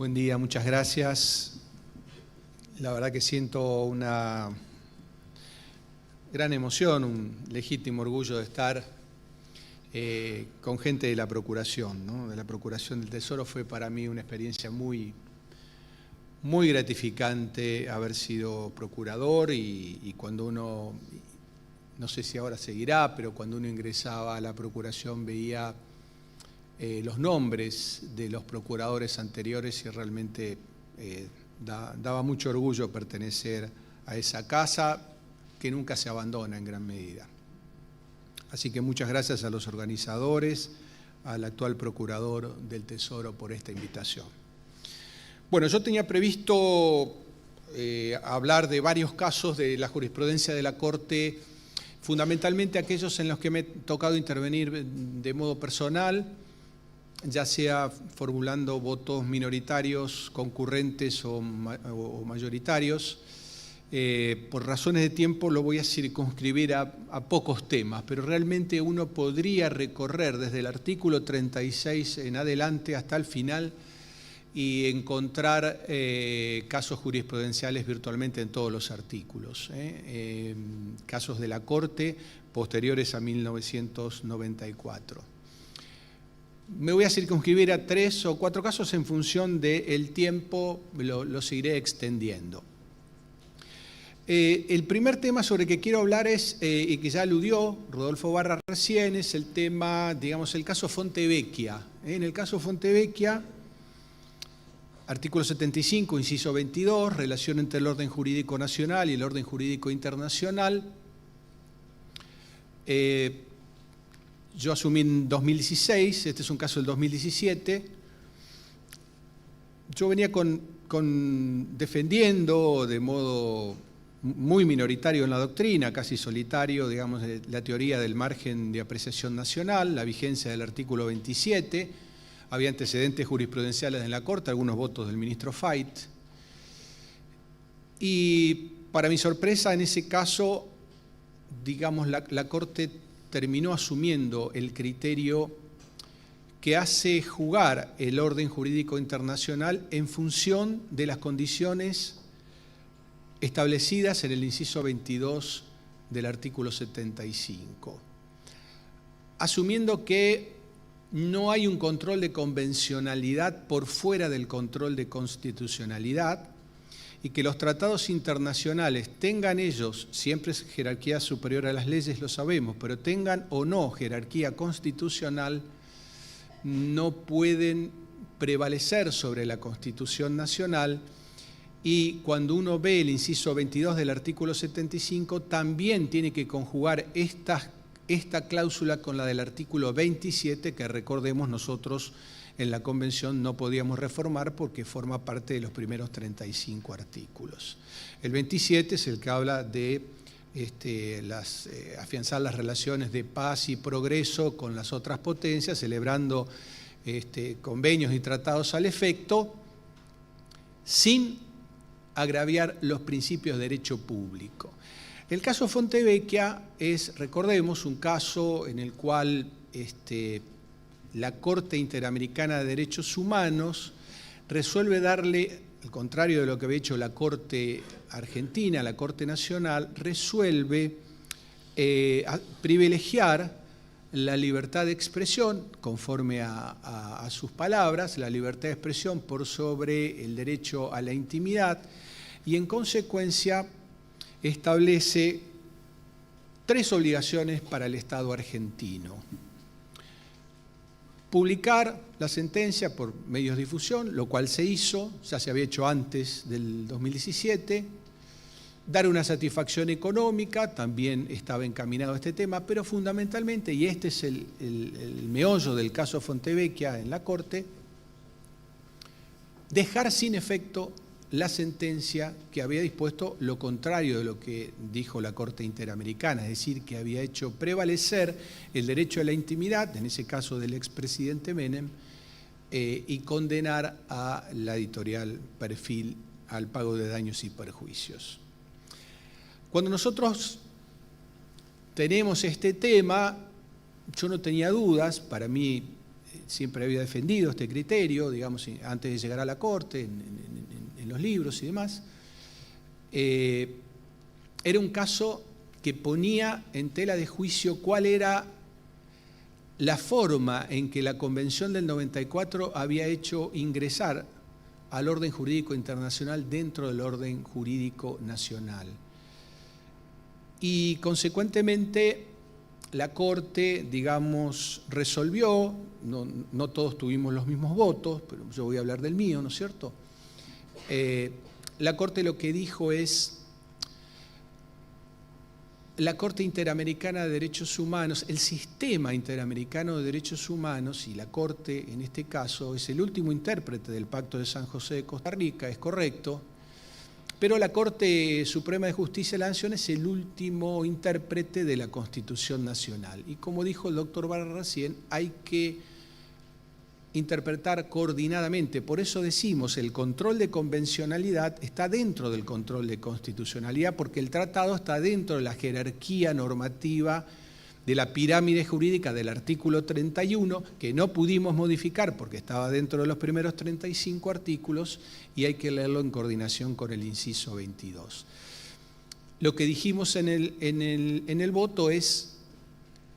Buen día, muchas gracias. La verdad que siento una gran emoción, un legítimo orgullo de estar con gente de la Procuración, ¿no? De la Procuración del Tesoro. Fue para mí una experiencia muy gratificante haber sido procurador y cuando uno, no sé si ahora seguirá, pero cuando uno ingresaba a la Procuración veía los nombres de los procuradores anteriores y realmente daba mucho orgullo pertenecer a esa casa que nunca se abandona en gran medida. Así que muchas gracias a los organizadores, al actual procurador del Tesoro por esta invitación. Bueno, yo tenía previsto hablar de varios casos de la jurisprudencia de la Corte, fundamentalmente aquellos en los que me he tocado intervenir de modo personal, ya sea formulando votos minoritarios, concurrentes o mayoritarios. Por razones de tiempo lo voy a circunscribir a pocos temas, pero realmente uno podría recorrer desde el artículo 36 en adelante hasta el final y encontrar casos jurisprudenciales virtualmente en todos los artículos. Casos de la Corte posteriores a 1994. Me voy a circunscribir a 3 o 4 casos en función del tiempo, lo seguiré extendiendo. El primer tema sobre el que quiero hablar es, y que ya aludió Rodolfo Barra recién, es el tema, digamos, el caso Fontevecchia. En el caso Fontevecchia, artículo 75, inciso 22, relación entre el orden jurídico nacional y el orden jurídico internacional. Yo asumí en 2016, este es un caso del 2017. Yo venía defendiendo de modo muy minoritario en la doctrina, casi solitario, digamos, la teoría del margen de apreciación nacional, la vigencia del artículo 27. Había antecedentes jurisprudenciales en la Corte, algunos votos del ministro Fait. Y para mi sorpresa, en ese caso, digamos, la Corte terminó asumiendo el criterio que hace jugar el orden jurídico internacional en función de las condiciones establecidas en el inciso 22 del artículo 75, asumiendo que no hay un control de convencionalidad por fuera del control de constitucionalidad y que los tratados internacionales tengan ellos, siempre es jerarquía superior a las leyes, lo sabemos, pero tengan o no jerarquía constitucional, no pueden prevalecer sobre la Constitución Nacional. Y cuando uno ve el inciso 22 del artículo 75, también tiene que conjugar esta cláusula con la del artículo 27, que recordemos nosotros en la Convención no podíamos reformar porque forma parte de los primeros 35 artículos. El 27 es el que habla de afianzar las relaciones de paz y progreso con las otras potencias, celebrando convenios y tratados al efecto, sin agraviar los principios de derecho público. El caso Fontevecchia es, recordemos, un caso en el cual la Corte Interamericana de Derechos Humanos resuelve darle, al contrario de lo que había hecho la Corte Argentina, la Corte Nacional, resuelve privilegiar la libertad de expresión, conforme a sus palabras, la libertad de expresión por sobre el derecho a la intimidad, y en consecuencia establece 3 obligaciones para el Estado argentino. Publicar la sentencia por medios de difusión, lo cual se hizo, ya se había hecho antes del 2017, dar una satisfacción económica, también estaba encaminado a este tema, pero fundamentalmente, y este es el meollo del caso Fontevecchia en la Corte, dejar sin efecto la sentencia que había dispuesto lo contrario de lo que dijo la Corte Interamericana, es decir, que había hecho prevalecer el derecho a la intimidad, en ese caso del expresidente Menem, y condenar a la editorial Perfil al pago de daños y perjuicios. Cuando nosotros tenemos este tema, yo no tenía dudas, para mí siempre había defendido este criterio, digamos, antes de llegar a la Corte, en los libros y demás. Era un caso que ponía en tela de juicio cuál era la forma en que la Convención del 94 había hecho ingresar al orden jurídico internacional dentro del orden jurídico nacional. Y consecuentemente la Corte, digamos, resolvió, no todos tuvimos los mismos votos, pero yo voy a hablar del mío, ¿no es cierto? La Corte lo que dijo es: la Corte Interamericana de Derechos Humanos, el sistema interamericano de derechos humanos, y la Corte en este caso es el último intérprete del Pacto de San José de Costa Rica, es correcto, pero la Corte Suprema de Justicia de la Nación es el último intérprete de la Constitución Nacional. Y como dijo el doctor Barra recién, hay que interpretar coordinadamente. Por eso decimos, el control de convencionalidad está dentro del control de constitucionalidad, porque el tratado está dentro de la jerarquía normativa de la pirámide jurídica del artículo 31, que no pudimos modificar porque estaba dentro de los primeros 35 artículos, y hay que leerlo en coordinación con el inciso 22. Lo que dijimos en el voto es: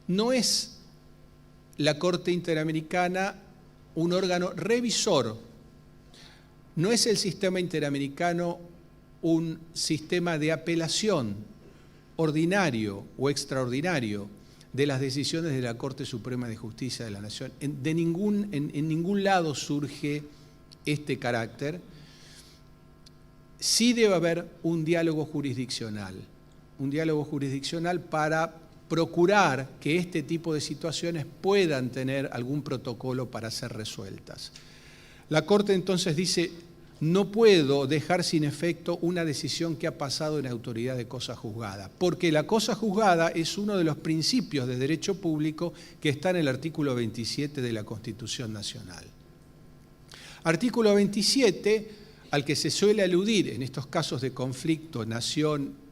no es la Corte Interamericana un órgano revisor, no es el sistema interamericano un sistema de apelación ordinario o extraordinario de las decisiones de la Corte Suprema de Justicia de la Nación. En ningún lado surge este carácter. Sí debe haber un diálogo jurisdiccional para procurar que este tipo de situaciones puedan tener algún protocolo para ser resueltas. La Corte entonces dice: no puedo dejar sin efecto una decisión que ha pasado en autoridad de cosa juzgada, porque la cosa juzgada es uno de los principios de derecho público que está en el artículo 27 de la Constitución Nacional. Artículo 27, al que se suele aludir en estos casos de conflicto nación,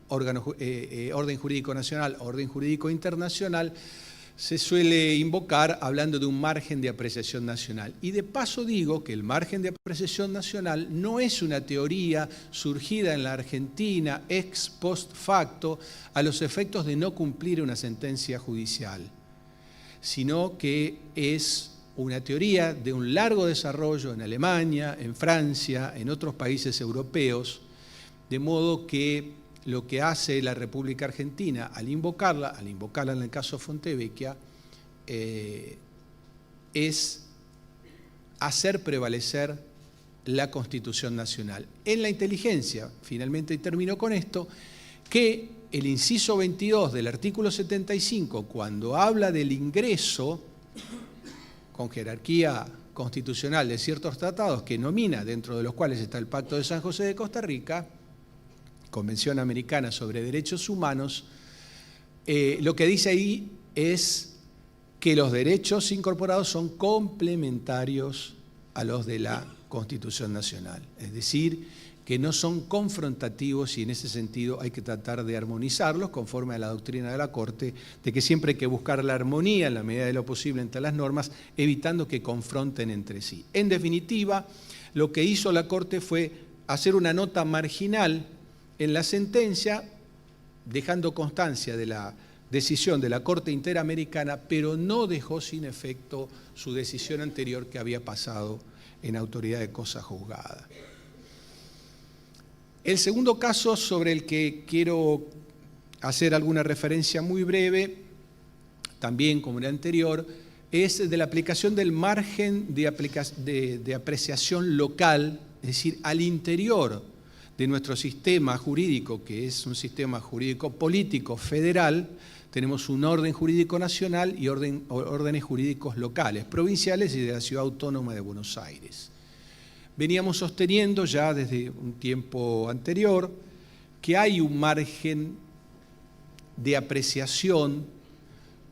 orden jurídico nacional, orden jurídico internacional, se suele invocar hablando de un margen de apreciación nacional. Y de paso digo que el margen de apreciación nacional no es una teoría surgida en la Argentina ex post facto a los efectos de no cumplir una sentencia judicial, sino que es una teoría de un largo desarrollo en Alemania, en Francia, en otros países europeos, de modo que lo que hace la República Argentina al invocarla en el caso Fontevecchia, es hacer prevalecer la Constitución Nacional. En la inteligencia, finalmente, y termino con esto, que el inciso 22 del artículo 75, cuando habla del ingreso con jerarquía constitucional de ciertos tratados que nomina, dentro de los cuales está el Pacto de San José de Costa Rica, Convención Americana sobre Derechos Humanos, lo que dice ahí es que los derechos incorporados son complementarios a los de la Constitución Nacional, es decir, que no son confrontativos, y en ese sentido hay que tratar de armonizarlos conforme a la doctrina de la Corte, de que siempre hay que buscar la armonía en la medida de lo posible entre las normas, evitando que confronten entre sí. En definitiva, lo que hizo la Corte fue hacer una nota marginal en la sentencia, dejando constancia de la decisión de la Corte Interamericana, pero no dejó sin efecto su decisión anterior que había pasado en autoridad de cosa juzgada. El segundo caso sobre el que quiero hacer alguna referencia muy breve, también como el anterior, es de la aplicación del margen de apreciación local, es decir, al interior de nuestro sistema jurídico, que es un sistema jurídico político federal. Tenemos un orden jurídico nacional y órdenes jurídicos locales, provinciales y de la Ciudad Autónoma de Buenos Aires. Veníamos sosteniendo ya desde un tiempo anterior que hay un margen de apreciación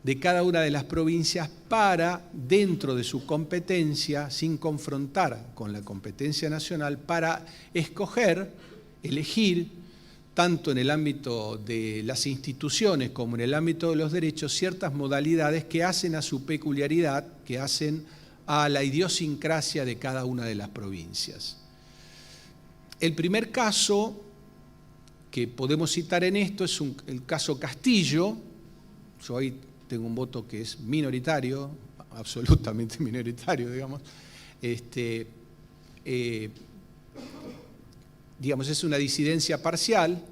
de cada una de las provincias para, dentro de su competencia, sin confrontar con la competencia nacional, para elegir tanto en el ámbito de las instituciones como en el ámbito de los derechos, ciertas modalidades que hacen a su peculiaridad, que hacen a la idiosincrasia de cada una de las provincias. El primer caso que podemos citar en esto es el caso Castillo. Yo ahí tengo un voto que es minoritario, absolutamente minoritario, digamos. Digamos, es una disidencia parcial.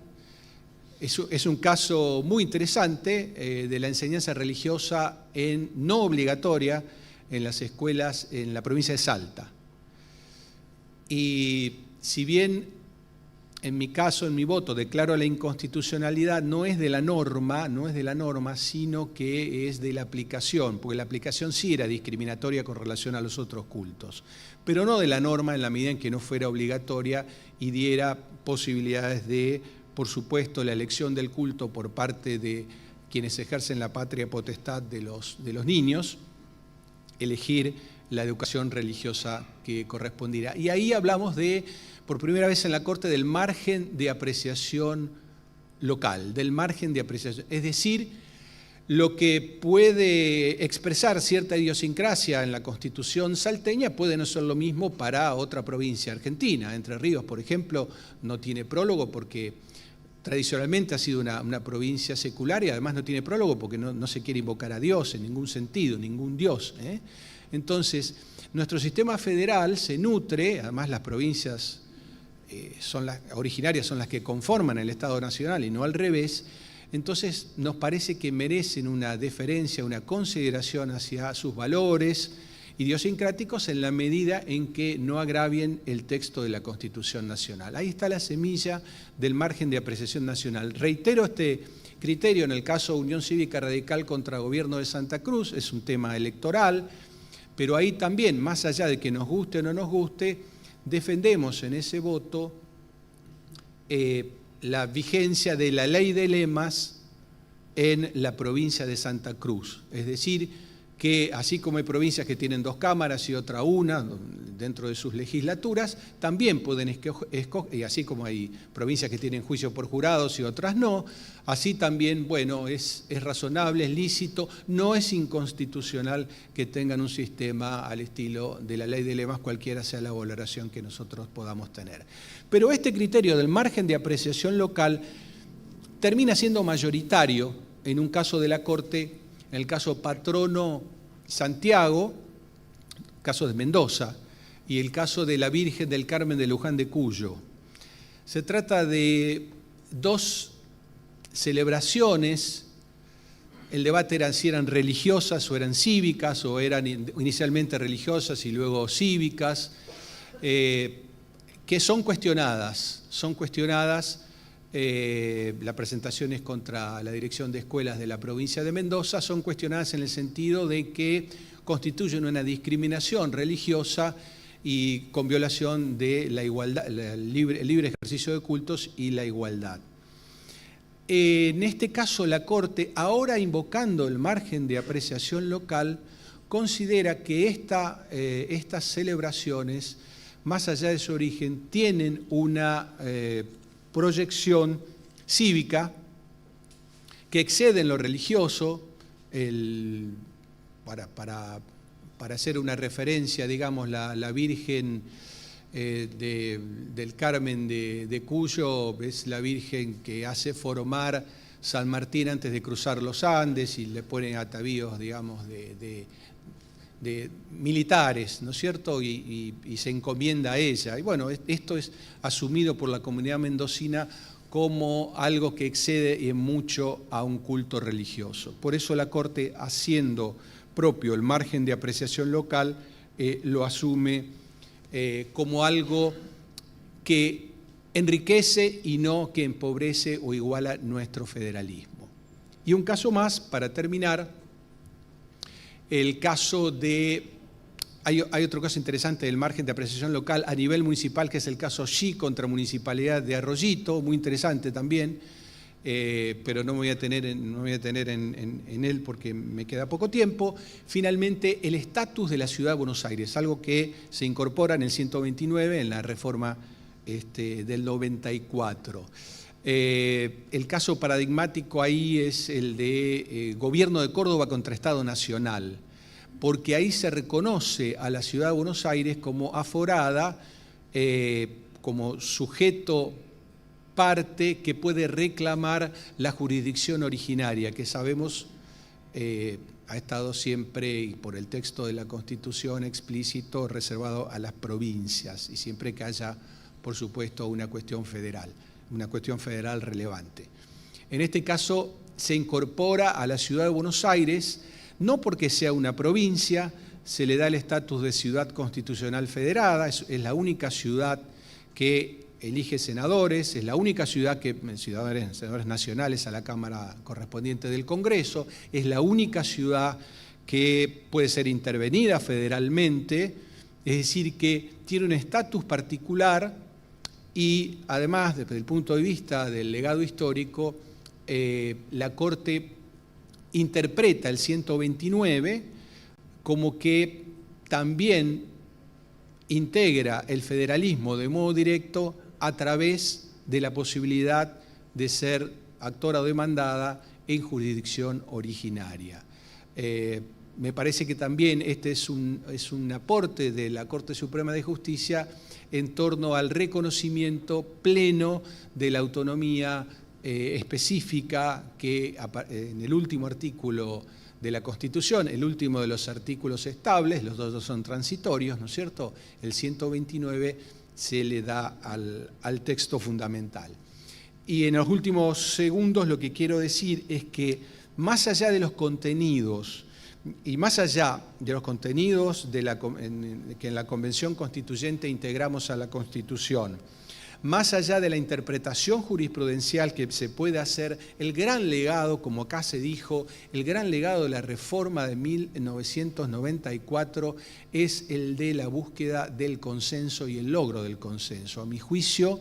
Es un caso muy interesante de la enseñanza religiosa no obligatoria en las escuelas en la provincia de Salta. Y si bien en mi caso, en mi voto, declaro la inconstitucionalidad, no es de la norma, sino que es de la aplicación, porque la aplicación sí era discriminatoria con relación a los otros cultos, pero no de la norma en la medida en que no fuera obligatoria y diera posibilidades de, por supuesto, la elección del culto por parte de quienes ejercen la patria potestad de los niños, elegir la educación religiosa que correspondiera. Y ahí hablamos por primera vez en la Corte, del margen de apreciación local, del margen de apreciación. Es decir, lo que puede expresar cierta idiosincrasia en la Constitución salteña puede no ser lo mismo para otra provincia argentina. Entre Ríos, por ejemplo, no tiene prólogo porque tradicionalmente ha sido una provincia secular y además no tiene prólogo porque no se quiere invocar a Dios en ningún sentido, ningún Dios. Entonces, nuestro sistema federal se nutre, además las provincias originarias son las que conforman el Estado Nacional y no al revés, entonces nos parece que merecen una deferencia, una consideración hacia sus valores idiosincráticos en la medida en que no agravien el texto de la Constitución Nacional. Ahí está la semilla del margen de apreciación nacional. Reitero este criterio en el caso Unión Cívica Radical contra Gobierno de Santa Cruz, es un tema electoral, pero ahí también, más allá de que nos guste o no nos guste, defendemos en ese voto la vigencia de la ley de lemas en la provincia de Santa Cruz. Es decir, que así como hay provincias que tienen 2 cámaras y otra una dentro de sus legislaturas, también pueden escoger, y así como hay provincias que tienen juicio por jurados y otras no, así también, bueno, es razonable, es lícito, no es inconstitucional que tengan un sistema al estilo de la ley de lemas, cualquiera sea la valoración que nosotros podamos tener. Pero este criterio del margen de apreciación local termina siendo mayoritario en un caso de la Corte, en el caso Patrono Santiago, caso de Mendoza, y el caso de la Virgen del Carmen de Luján de Cuyo. Se trata de 2 celebraciones, el debate era si eran religiosas o eran cívicas, o eran inicialmente religiosas y luego cívicas, que son cuestionadas. Las presentaciones contra la Dirección de Escuelas de la provincia de Mendoza son cuestionadas en el sentido de que constituyen una discriminación religiosa y con violación de la igualdad, el libre ejercicio de cultos y la igualdad. En este caso, la Corte, ahora invocando el margen de apreciación local, considera que estas celebraciones, más allá de su origen, tienen una proyección cívica que excede en lo religioso. Para hacer una referencia, digamos, la Virgen del Carmen de Cuyo es la Virgen que hace formar San Martín antes de cruzar los Andes y le ponen atavíos, digamos, de militares, ¿no es cierto? Y se encomienda a ella. Y bueno, esto es asumido por la comunidad mendocina como algo que excede en mucho a un culto religioso. Por eso la Corte, haciendo propio el margen de apreciación local, lo asume como algo que enriquece y no que empobrece o iguala nuestro federalismo. Y un caso más, para terminar, el caso de... Hay otro caso interesante del margen de apreciación local a nivel municipal, que es el caso Xi contra Municipalidad de Arroyito, muy interesante también, pero no me voy a tener en él porque me queda poco tiempo. Finalmente, el estatus de la Ciudad de Buenos Aires, algo que se incorpora en el 129, en la reforma del 94. El caso paradigmático ahí es el de Gobierno de Córdoba contra Estado Nacional, porque ahí se reconoce a la Ciudad de Buenos Aires como aforada, como sujeto parte que puede reclamar la jurisdicción originaria, que sabemos ha estado siempre, y por el texto de la Constitución explícito, reservado a las provincias, y siempre que haya, por supuesto, una cuestión federal relevante. En este caso se incorpora a la Ciudad de Buenos Aires, no porque sea una provincia, se le da el estatus de ciudad constitucional federada, es la única ciudad que elige senadores, es la única ciudad que, senadores nacionales a la Cámara correspondiente del Congreso, es la única ciudad que puede ser intervenida federalmente, es decir, que tiene un estatus particular y además, desde el punto de vista del legado histórico, la Corte interpreta el 129 como que también integra el federalismo de modo directo a través de la posibilidad de ser actora o demandada en jurisdicción originaria. Me parece que también este es un aporte de la Corte Suprema de Justicia en torno al reconocimiento pleno de la autonomía específica que en el último artículo de la Constitución, el último de los artículos estables, los dos son transitorios, ¿no es cierto? El 129 se le da al texto fundamental. Y en los últimos segundos lo que quiero decir es que más allá de los contenidos, y más allá de los contenidos que en la Convención Constituyente integramos a la Constitución, más allá de la interpretación jurisprudencial que se puede hacer, el gran legado, como acá se dijo, el gran legado de la reforma de 1994 es el de la búsqueda del consenso y el logro del consenso. A mi juicio,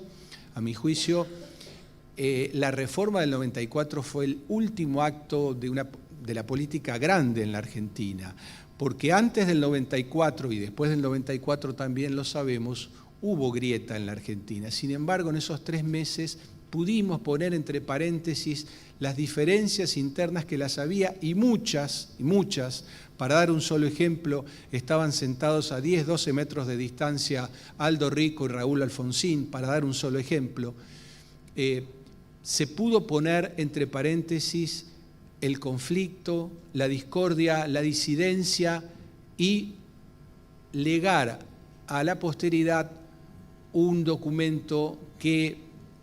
la reforma del 94 fue el último acto de la política grande en la Argentina, porque antes del 94 y después del 94 también lo sabemos, hubo grieta en la Argentina. Sin embargo, en esos 3 meses pudimos poner entre paréntesis las diferencias internas que las había y muchas, para dar un solo ejemplo, estaban sentados a 10, 12 metros de distancia Aldo Rico y Raúl Alfonsín, para dar un solo ejemplo. Se pudo poner entre paréntesis el conflicto, la discordia, la disidencia y legar a la posteridad un documento que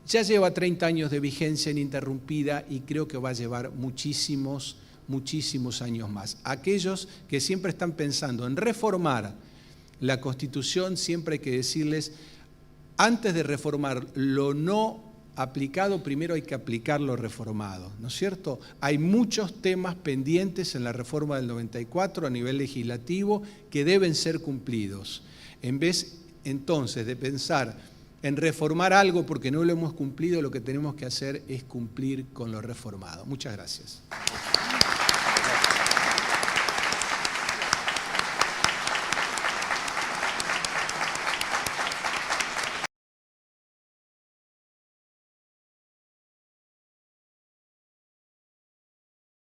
ya lleva 30 años de vigencia ininterrumpida y creo que va a llevar muchísimos años más. Aquellos que siempre están pensando en reformar la Constitución, siempre hay que decirles, antes de reformar lo no aplicado, primero hay que aplicar lo reformado, ¿no es cierto? Hay muchos temas pendientes en la reforma del 94 a nivel legislativo que deben ser cumplidos. En vez entonces de pensar en reformar algo porque no lo hemos cumplido, lo que tenemos que hacer es cumplir con lo reformado. Muchas gracias.